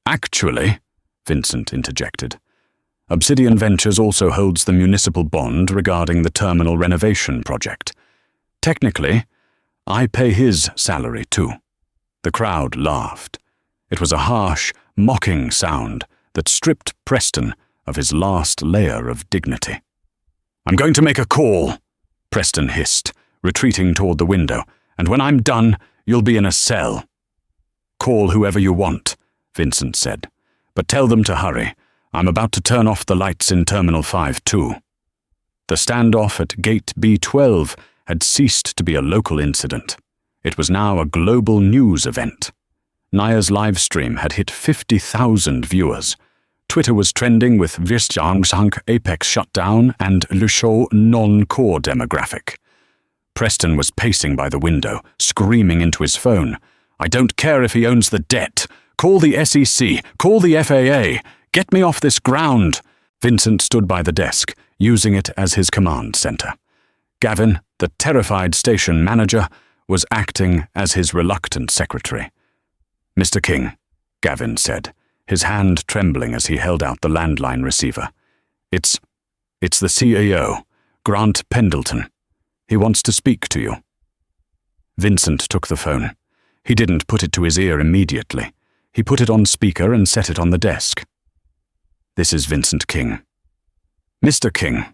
Actually, Vincent interjected, Obsidian Ventures also holds the municipal bond regarding the terminal renovation project. Technically, I pay his salary too. The crowd laughed. It was a harsh, mocking sound that stripped Preston of his last layer of dignity. I'm going to make a call, Preston hissed, retreating toward the window, and when I'm done, you'll be in a cell. Call whoever you want, Vincent said, but tell them to hurry. I'm about to turn off the lights in Terminal 5 too. The standoff at Gate B12 had ceased to be a local incident. It was now a global news event. Nia's live stream had hit 50,000 viewers. Twitter was trending with Visjanghunk Apex shutdown and Le Show non-core demographic. Preston was pacing by the window, screaming into his phone. I don't care if he owns the debt. Call the SEC. Call the FAA. Get me off this ground. Vincent stood by the desk, using it as his command center. Gavin, the terrified station manager, was acting as his reluctant secretary. Mr. King, Gavin said, his hand trembling as he held out the landline receiver. It's the CEO, Grant Pendleton. He wants to speak to you. Vincent took the phone. He didn't put it to his ear immediately. He put it on speaker and set it on the desk. This is Vincent King. Mr. King.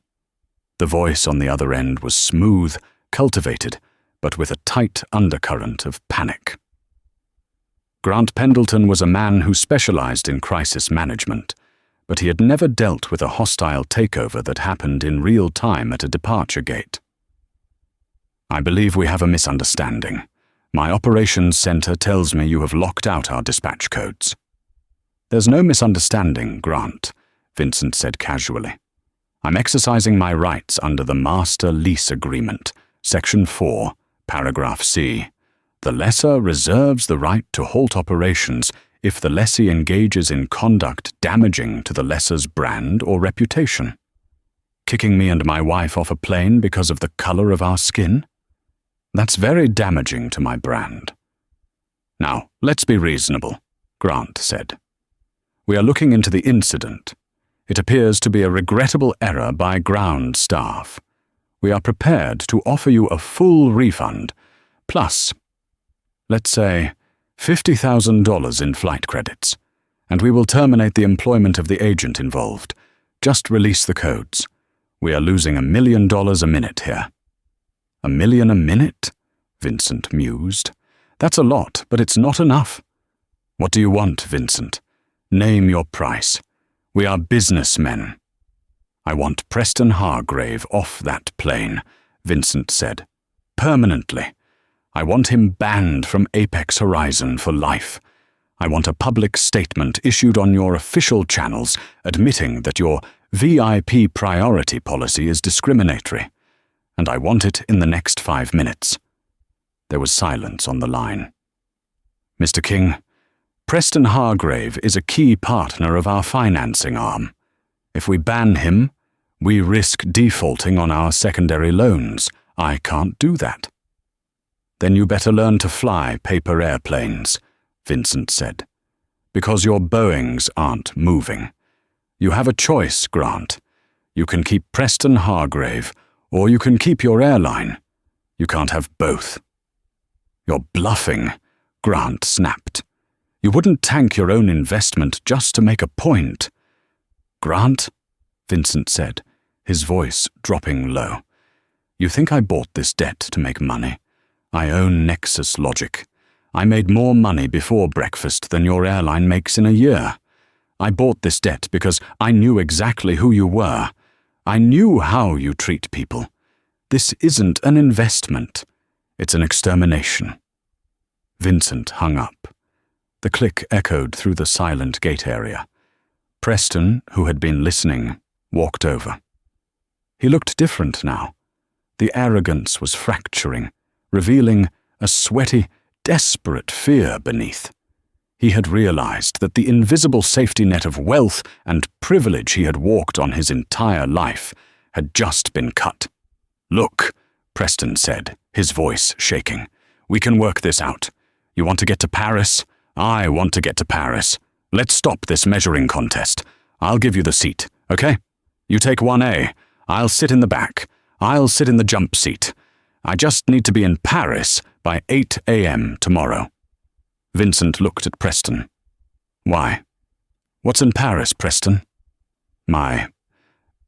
The voice on the other end was smooth, cultivated, but with a tight undercurrent of panic. Grant Pendleton was a man who specialized in crisis management, but he had never dealt with a hostile takeover that happened in real time at a departure gate. I believe we have a misunderstanding. My operations center tells me you have locked out our dispatch codes. There's no misunderstanding, Grant, Vincent said casually. I'm exercising my rights under the Master Lease Agreement, Section 4, Paragraph C. The lessor reserves the right to halt operations if the lessee engages in conduct damaging to the lessor's brand or reputation. Kicking me and my wife off a plane because of the color of our skin? That's very damaging to my brand. Now, let's be reasonable, Grant said. We are looking into the incident. It appears to be a regrettable error by ground staff. We are prepared to offer you a full refund, plus, let's say, $50,000 in flight credits, and we will terminate the employment of the agent involved. Just release the codes. We are losing $1 million a minute here. $1 million a minute? Vincent mused. That's a lot, but it's not enough. What do you want, Vincent? Name your price. We are businessmen." "I want Preston Hargrave off that plane," Vincent said. "Permanently. I want him banned from Apex Horizon for life. I want a public statement issued on your official channels admitting that your VIP priority policy is discriminatory. And I want it in the next 5 minutes." There was silence on the line. "Mr. King, Preston Hargrave is a key partner of our financing arm. If we ban him, we risk defaulting on our secondary loans. I can't do that." "Then you better learn to fly paper airplanes," Vincent said, "because your Boeings aren't moving. You have a choice, Grant. You can keep Preston Hargrave, or you can keep your airline. You can't have both." "You're bluffing," Grant snapped. "You wouldn't tank your own investment just to make a point." "Grant," Vincent said, his voice dropping low, "you think I bought this debt to make money? I own Nexus Logic. I made more money before breakfast than your airline makes in a year. I bought this debt because I knew exactly who you were. I knew how you treat people. This isn't an investment. It's an extermination." Vincent hung up. The click echoed through the silent gate area. Preston, who had been listening, walked over. He looked different now. The arrogance was fracturing, revealing a sweaty, desperate fear beneath. He had realized that the invisible safety net of wealth and privilege he had walked on his entire life had just been cut. "Look," Preston said, his voice shaking. "We can work this out. You want to get to Paris? I want to get to Paris. Let's stop this measuring contest. I'll give you the seat, okay? You take 1A. I'll sit in the back. I'll sit in the jump seat. I just need to be in Paris by 8 a.m. tomorrow." Vincent looked at Preston. "Why? What's in Paris, Preston?" "My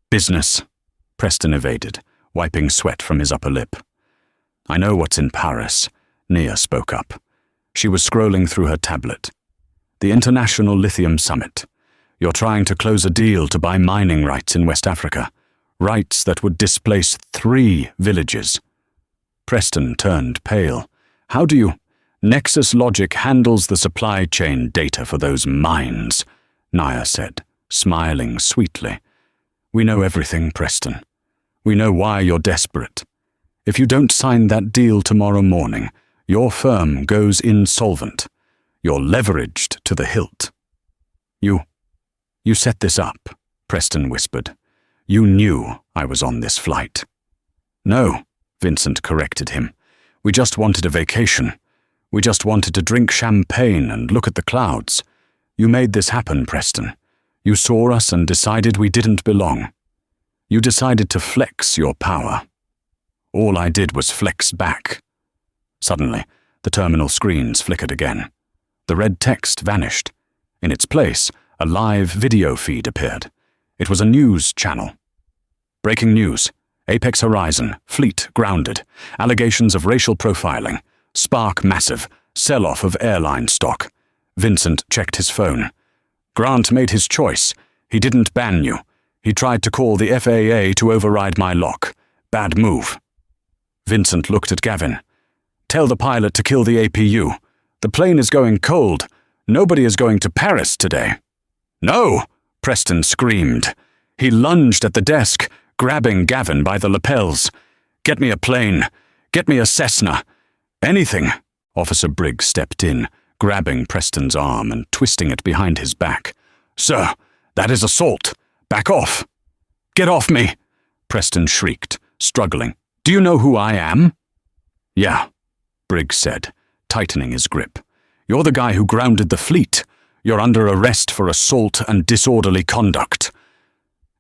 business," Preston evaded, wiping sweat from his upper lip. "I know what's in Paris," Nia spoke up. She was scrolling through her tablet. "The International Lithium Summit. You're trying to close a deal to buy mining rights in West Africa. Rights that would displace 3 villages." Preston turned pale. "How do you—" "Nexus Logic handles the supply chain data for those mines," Nia said, smiling sweetly. "We know everything, Preston. We know why you're desperate. If you don't sign that deal tomorrow morning, your firm goes insolvent. You're leveraged to the hilt." You set this up," Preston whispered. "You knew I was on this flight." "No," Vincent corrected him. "We just wanted a vacation. We just wanted to drink champagne and look at the clouds. You made this happen, Preston. You saw us and decided we didn't belong. You decided to flex your power. All I did was flex back." Suddenly, the terminal screens flickered again. The red text vanished. In its place, a live video feed appeared. It was a news channel. "Breaking news. Apex Horizon. Fleet grounded. Allegations of racial profiling. Spark massive. Sell-off of airline stock." Vincent checked his phone. "Grant made his choice. He didn't ban you. He tried to call the FAA to override my lock. Bad move." Vincent looked at Gavin. "Tell the pilot to kill the APU. The plane is going cold. Nobody is going to Paris today." "No!" Preston screamed. He lunged at the desk, grabbing Gavin by the lapels. "Get me a plane. Get me a Cessna. Anything." Officer Briggs stepped in, grabbing Preston's arm and twisting it behind his back. "Sir, that is assault. Back off." "Get off me!" Preston shrieked, struggling. "Do you know who I am?" "Yeah," Briggs said, tightening his grip. "You're the guy who grounded the fleet. You're under arrest for assault and disorderly conduct."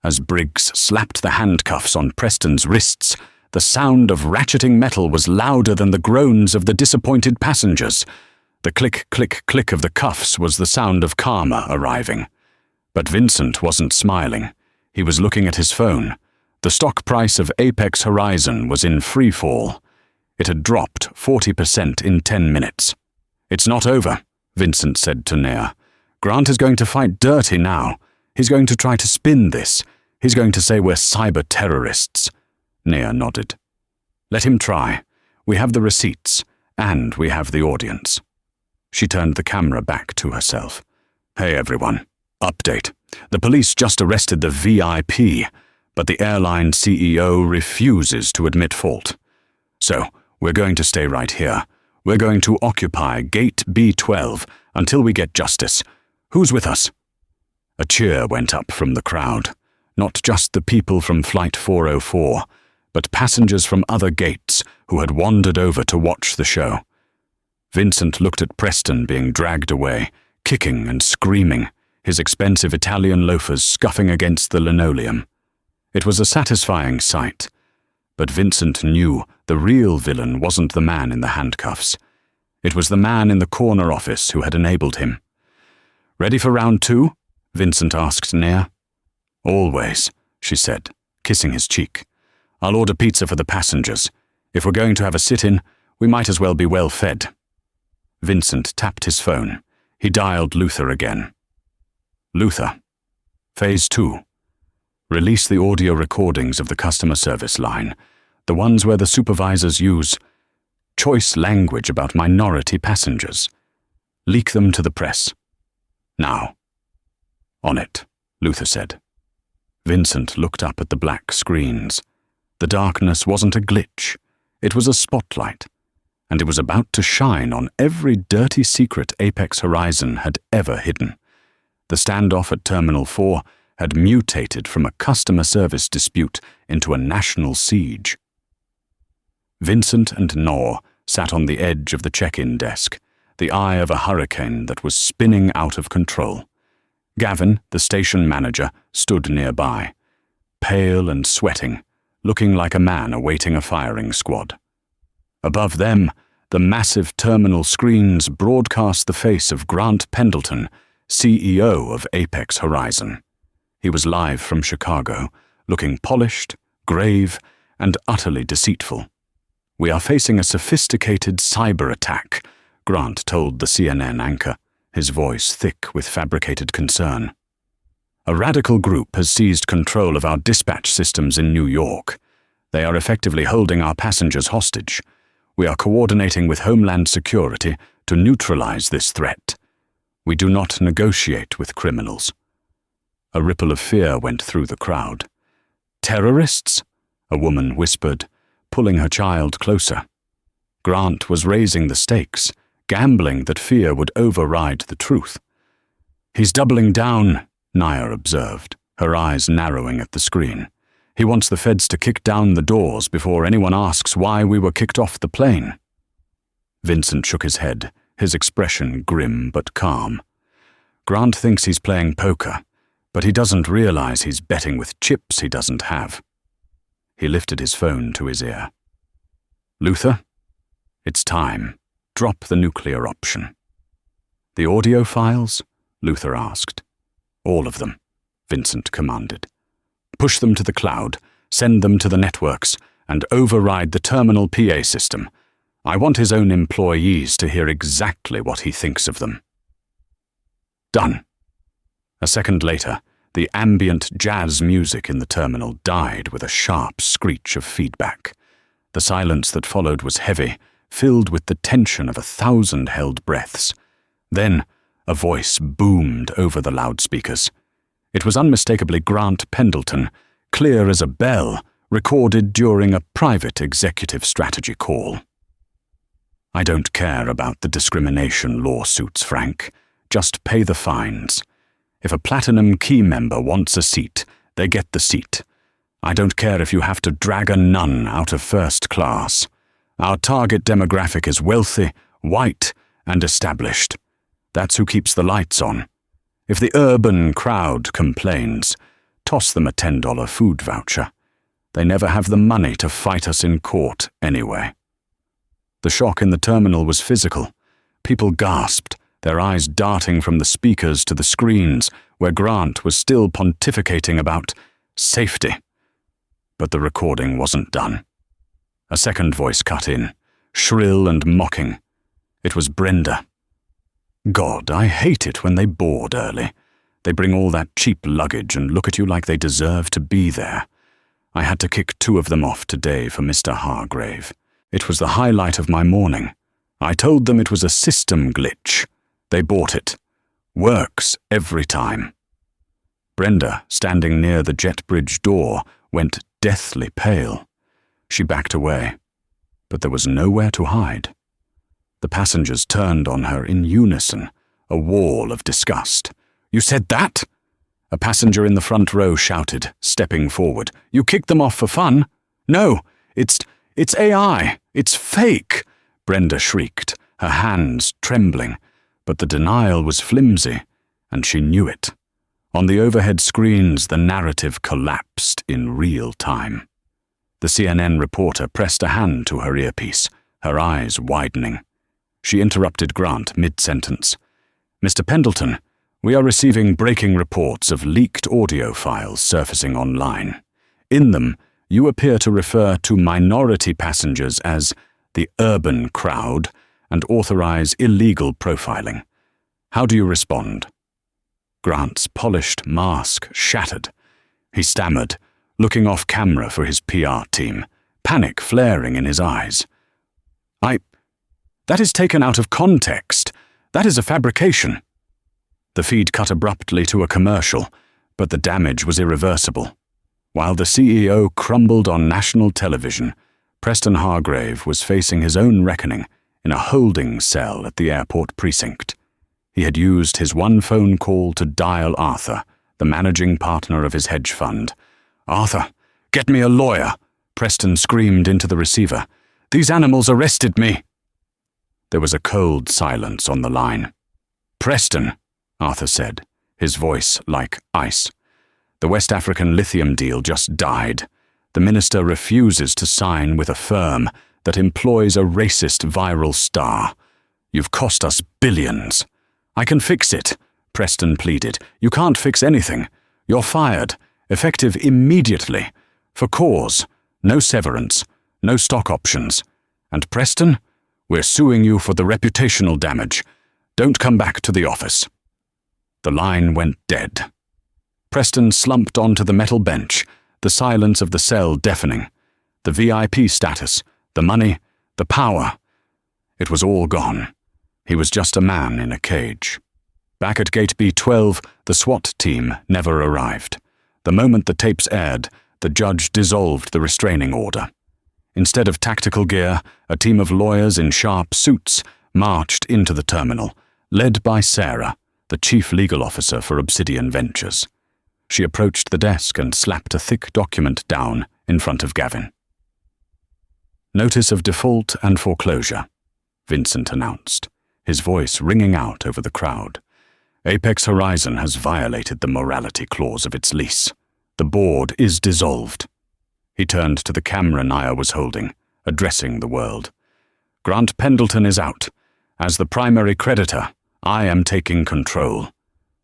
As Briggs slapped the handcuffs on Preston's wrists, the sound of ratcheting metal was louder than the groans of the disappointed passengers. The click, click, click of the cuffs was the sound of karma arriving. But Vincent wasn't smiling. He was looking at his phone. The stock price of Apex Horizon was in free fall. It had dropped 40% in 10 minutes. "It's not over," Vincent said to Nia. Grant is going to fight dirty now. He's going to try to spin this. He's going to say we're cyber terrorists. Nia nodded. Let him try. We have the receipts, and we have the audience. She turned the camera back to herself. Hey everyone. Update. The police just arrested the VIP, but the airline CEO refuses to admit fault. So, we're going to stay right here. We're going to occupy Gate B12 until we get justice. Who's with us? A cheer went up from the crowd. Not just the people from Flight 404, but passengers from other gates who had wandered over to watch the show. Vincent looked at Preston being dragged away, kicking and screaming, his expensive Italian loafers scuffing against the linoleum. It was a satisfying sight, but Vincent knew the real villain wasn't the man in the handcuffs. It was the man in the corner office who had enabled him. Ready for round 2? Vincent asked Nia. Always, she said, kissing his cheek. I'll order pizza for the passengers. If we're going to have a sit-in, we might as well be well fed. Vincent tapped his phone. He dialed Luther again. Luther. Phase 2. Release the audio recordings of the customer service line, the ones where the supervisors use choice language about minority passengers. Leak them to the press. Now. On it, Luther said. Vincent looked up at the black screens. The darkness wasn't a glitch. It was a spotlight, and it was about to shine on every dirty secret Apex Horizon had ever hidden. The standoff at Terminal 4 had mutated from a customer service dispute into a national siege. Vincent and Nor sat on the edge of the check-in desk, the eye of a hurricane that was spinning out of control. Gavin, the station manager, stood nearby, pale and sweating, looking like a man awaiting a firing squad. Above them, the massive terminal screens broadcast the face of Grant Pendleton, CEO of Apex Horizon. He was live from Chicago, looking polished, grave, and utterly deceitful. We are facing a sophisticated cyber attack, Grant told the CNN anchor, his voice thick with fabricated concern. A radical group has seized control of our dispatch systems in New York. They are effectively holding our passengers hostage. We are coordinating with Homeland Security to neutralize this threat. We do not negotiate with criminals. A ripple of fear went through the crowd. Terrorists? A woman whispered, pulling her child closer. Grant was raising the stakes, gambling that fear would override the truth. He's doubling down, Nia observed, her eyes narrowing at the screen. He wants the feds to kick down the doors before anyone asks why we were kicked off the plane. Vincent shook his head, his expression grim but calm. Grant thinks he's playing poker, but he doesn't realize he's betting with chips he doesn't have. He lifted his phone to his ear. Luther, it's time. Drop the nuclear option. The audio files? Luther asked. All of them, Vincent commanded. Push them to the cloud, send them to the networks, and override the terminal PA system. I want his own employees to hear exactly what he thinks of them. Done. A second later, the ambient jazz music in the terminal died with a sharp screech of feedback. The silence that followed was heavy, filled with the tension of 1,000 held breaths. Then, a voice boomed over the loudspeakers. It was unmistakably Grant Pendleton, clear as a bell, recorded during a private executive strategy call. I don't care about the discrimination lawsuits, Frank. Just pay the fines. If a Platinum Key member wants a seat, they get the seat. I don't care if you have to drag a nun out of first class. Our target demographic is wealthy, white, and established. That's who keeps the lights on. If the urban crowd complains, toss them a $10 food voucher. They never have the money to fight us in court anyway. The shock in the terminal was physical. People gasped, their eyes darting from the speakers to the screens where Grant was still pontificating about safety. But the recording wasn't done. A second voice cut in, shrill and mocking. It was Brenda. God, I hate it when they board early. They bring all that cheap luggage and look at you like they deserve to be there. I had to kick 2 of them off today for Mr. Hargrave. It was the highlight of my morning. I told them it was a system glitch. They bought it. Works every time. Brenda, standing near the jet bridge door, went deathly pale. She backed away, but there was nowhere to hide. The passengers turned on her in unison, a wall of disgust. "You said that?" A passenger in the front row shouted, stepping forward. "You kicked them off for fun?" "No, it's AI. It's fake," Brenda shrieked, her hands trembling. But the denial was flimsy, and she knew it. On the overhead screens, the narrative collapsed in real time. The CNN reporter pressed a hand to her earpiece, her eyes widening. She interrupted Grant mid-sentence. "Mr. Pendleton, we are receiving breaking reports of leaked audio files surfacing online. In them, you appear to refer to minority passengers as the urban crowd and authorize illegal profiling. How do you respond?" Grant's polished mask shattered. He stammered, looking off camera for his PR team, panic flaring in his eyes. That is taken out of context. That is a fabrication." The feed cut abruptly to a commercial, but the damage was irreversible. While the CEO crumbled on national television, Preston Hargrave was facing his own reckoning in a holding cell at the airport precinct. He had used his one phone call to dial Arthur, the managing partner of his hedge fund. "Arthur, get me a lawyer," Preston screamed into the receiver. "These animals arrested me." There was a cold silence on the line. "Preston," Arthur said, his voice like ice. "The West African lithium deal just died. The minister refuses to sign with a firm that employs a racist viral star. You've cost us billions." "I can fix it," Preston pleaded. "You can't fix anything. You're fired, effective immediately. For cause, no severance, no stock options. And Preston, we're suing you for the reputational damage. Don't come back to the office." The line went dead. Preston slumped onto the metal bench, the silence of the cell deafening. The VIP status, the money, the power. It was all gone. He was just a man in a cage. Back at Gate B12, the SWAT team never arrived. The moment the tapes aired, the judge dissolved the restraining order. Instead of tactical gear, a team of lawyers in sharp suits marched into the terminal, led by Sarah, the chief legal officer for Obsidian Ventures. She approached the desk and slapped a thick document down in front of Gavin. "Notice of default and foreclosure," Vincent announced, his voice ringing out over the crowd. "Apex Horizon has violated the morality clause of its lease. The board is dissolved." He turned to the camera Naya was holding, addressing the world. "Grant Pendleton is out. As the primary creditor, I am taking control.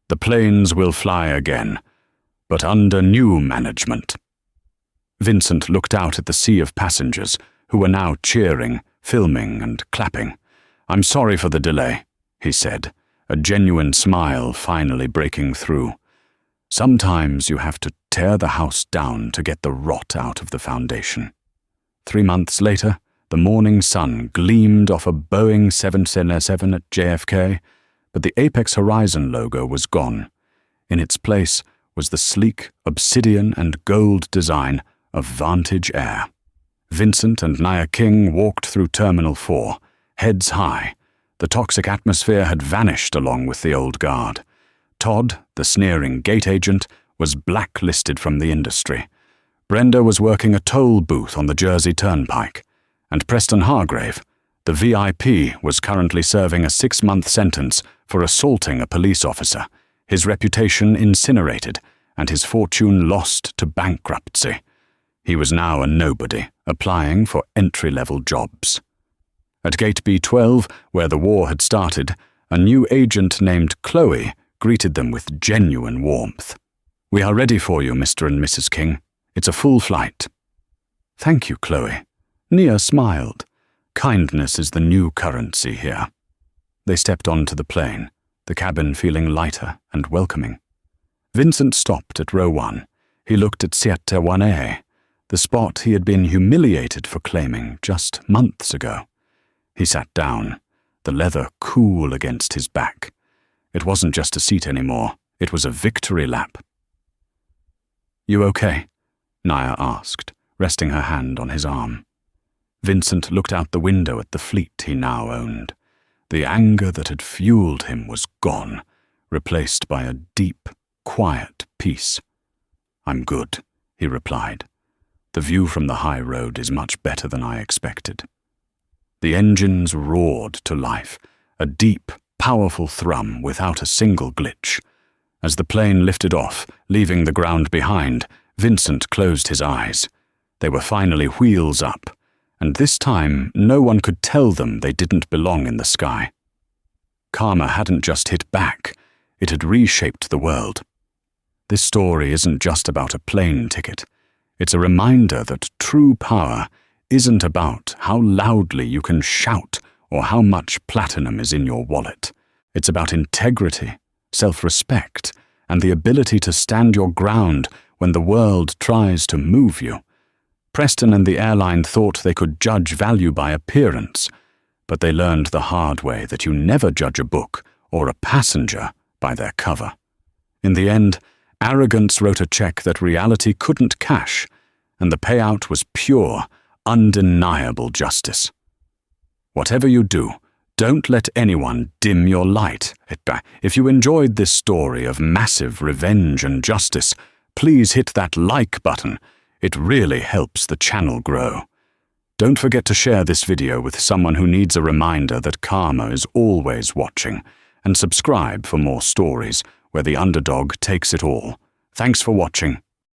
The planes will fly again, but under new management." Vincent looked out at the sea of passengers who were now cheering, filming, and clapping. "I'm sorry for the delay," he said, a genuine smile finally breaking through. "Sometimes you have to tear the house down to get the rot out of the foundation." 3 months later, the morning sun gleamed off a Boeing 777 at JFK, but the Apex Horizon logo was gone. In its place was the sleek obsidian and gold design of Vantage Air. Vincent and Naya King walked through Terminal 4, heads high. The toxic atmosphere had vanished along with the old guard. Todd, the sneering gate agent, was blacklisted from the industry. Brenda was working a toll booth on the Jersey Turnpike. And Preston Hargrave, the VIP, was currently serving a 6-month sentence for assaulting a police officer, his reputation incinerated and his fortune lost to bankruptcy. He was now a nobody, applying for entry-level jobs. At Gate B12, where the war had started, a new agent named Chloe greeted them with genuine warmth. "We are ready for you, Mr. and Mrs. King. It's a full flight." "Thank you, Chloe." Nia smiled. Kindness is the new currency here. They stepped onto the plane, the cabin feeling lighter and welcoming. Vincent stopped at row 1. He looked at Siete 1A, the spot he had been humiliated for claiming just months ago. He sat down, the leather cool against his back. It wasn't just a seat anymore, it was a victory lap. "You okay?" Naya asked, resting her hand on his arm. Vincent looked out the window at the fleet he now owned. The anger that had fueled him was gone, replaced by a deep, quiet peace. "I'm good," he replied. "The view from the high road is much better than I expected." The engines roared to life, a deep, powerful thrum without a single glitch. As the plane lifted off, leaving the ground behind, Vincent closed his eyes. They were finally wheels up, and this time no one could tell them they didn't belong in the sky. Karma hadn't just hit back, it had reshaped the world. This story isn't just about a plane ticket. It's a reminder that true power isn't about how loudly you can shout or how much platinum is in your wallet. It's about integrity, self-respect, and the ability to stand your ground when the world tries to move you. Preston and the airline thought they could judge value by appearance, but they learned the hard way that you never judge a book or a passenger by their cover. In the end, arrogance wrote a check that reality couldn't cash, and the payout was pure, undeniable justice. Whatever you do, don't let anyone dim your light. If you enjoyed this story of massive revenge and justice, please hit that like button. It really helps the channel grow. Don't forget to share this video with someone who needs a reminder that karma is always watching, and subscribe for more stories where the underdog takes it all. Thanks for watching.